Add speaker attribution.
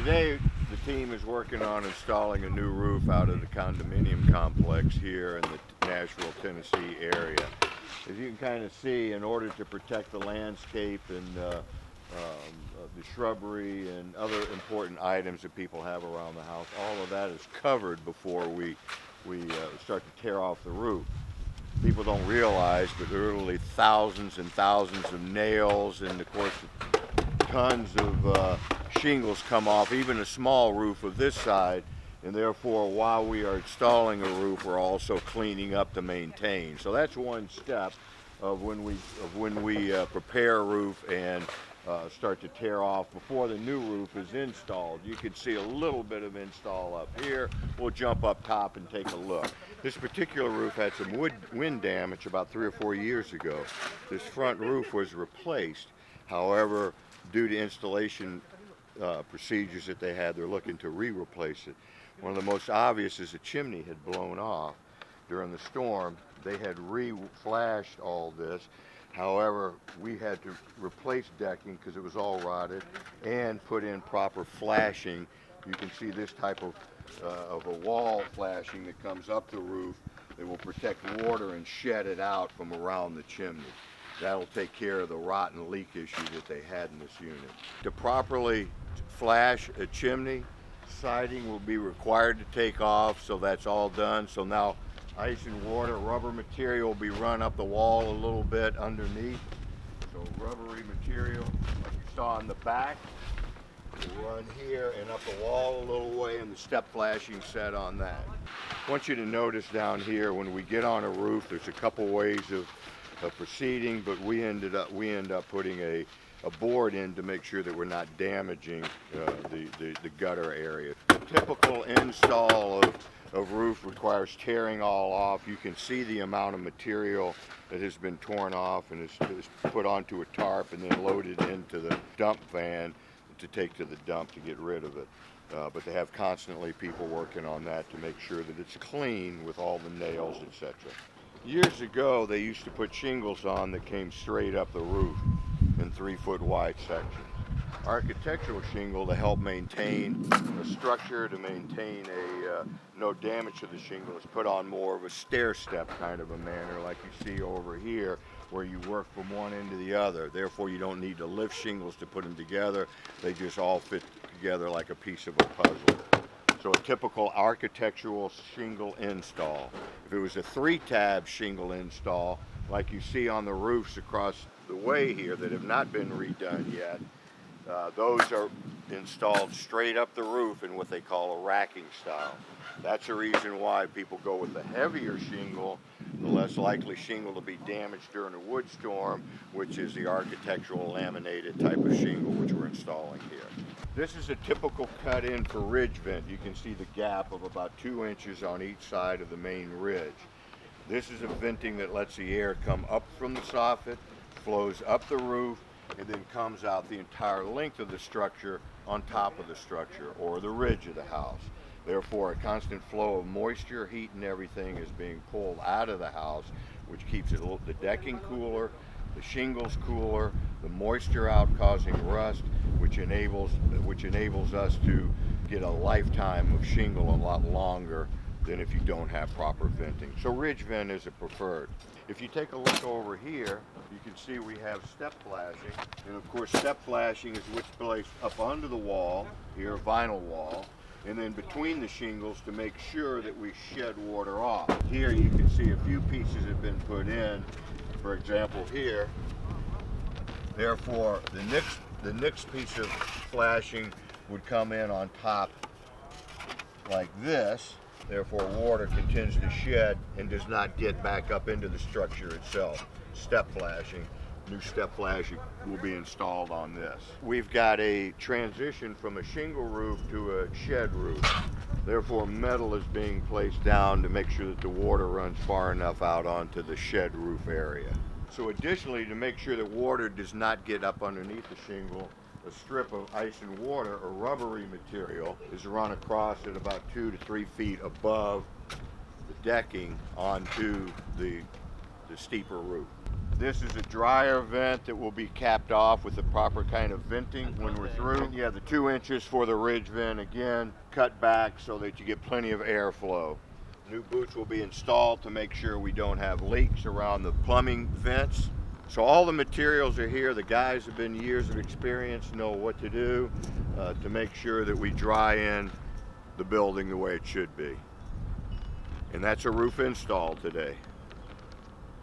Speaker 1: Today, the team is working on installing a new roof out of the condominium complex here in the Nashville, Tennessee area. As you can kind of see, in order to protect the landscape and the shrubbery and other important items that people have around the house, all of that is covered before we start to tear off the roof. People don't realize, but literally thousands and thousands of nails and, of course, tons of shingles come off, even a small roof of this side, and therefore while we are installing a roof, we're also cleaning up to maintain. So that's one step of when we prepare a roof and start to tear off before the new roof is installed. You can see a little bit of install up here. We'll jump up top and take a look. This particular roof had some wind damage about 3 or 4 years ago. This front roof was replaced. However, due to installation procedures that they had, they're looking to re-replace it. One of the most obvious is the chimney had blown off during the storm. They had re-flashed all this. However, we had to replace decking because it was all rotted and put in proper flashing. You can see this type of a wall flashing that comes up the roof that will protect water and shed it out from around the chimney. That'll take care of the rot and leak issue that they had in this unit. To properly flash a chimney, siding will be required to take off, so that's all done. So now ice and water, rubber material will be run up the wall a little bit underneath. So rubbery material, like you saw on the back, will run here and up the wall a little way, and the step flashing set on that. I want you to notice down here, when we get on a roof, there's a couple ways of proceeding, but we end up putting a board in to make sure that we're not damaging the gutter area. The typical install of roof requires tearing all off. You can see the amount of material that has been torn off and is put onto a tarp and then loaded into the dump van to take to the dump to get rid of it. But they have constantly people working on that to make sure that it's clean with all the nails, etc. Years ago, they used to put shingles on that came straight up the roof in 3-foot wide sections. Architectural shingle to help maintain the structure, to maintain no damage to the shingle, is put on more of a stair-step kind of a manner, like you see over here, where you work from one end to the other. Therefore, you don't need to lift shingles to put them together. They just all fit together like a piece of a puzzle. So a typical architectural shingle install. If it was a 3-tab shingle install, like you see on the roofs across the way here that have not been redone yet, those are installed straight up the roof in what they call a racking style. That's the reason why people go with the heavier shingle, the less likely shingle to be damaged during a wood storm, which is the architectural laminated type of shingle which we're installing here. This is a typical cut-in for ridge vent. You can see the gap of about 2 inches on each side of the main ridge. This is a venting that lets the air come up from the soffit, flows up the roof, and then comes out the entire length of the structure on top of the structure or the ridge of the house. Therefore, a constant flow of moisture, heat, and everything is being pulled out of the house, which keeps the decking cooler, the shingles cooler, the moisture out causing rust, which enables us to get a lifetime of shingle a lot longer than if you don't have proper venting. So ridge vent is a preferred. If you take a look over here, you can see we have step flashing, and of course step flashing is what's placed up under the wall, here a vinyl wall, and then between the shingles to make sure that we shed water off. Here you can see a few pieces have been put in, for example here. Therefore, the next piece of flashing would come in on top like this. Therefore, water continues to shed and does not get back up into the structure itself. Step flashing, new step flashing will be installed on this. We've got a transition from a shingle roof to a shed roof. Therefore, metal is being placed down to make sure that the water runs far enough out onto the shed roof area. So additionally, to make sure that water does not get up underneath the shingle, a strip of ice and water or rubbery material is run across at about 2 to 3 feet above the decking onto the the steeper roof. This is a dryer vent that will be capped off with the proper kind of venting when we're through. You have the 2 inches for the ridge vent, again, cut back so that you get plenty of airflow. New boots will be installed to make sure we don't have leaks around the plumbing vents. So all the materials are here. The guys have been years of experience, know what to do to make sure that we dry in the building the way it should be. And that's a roof install today.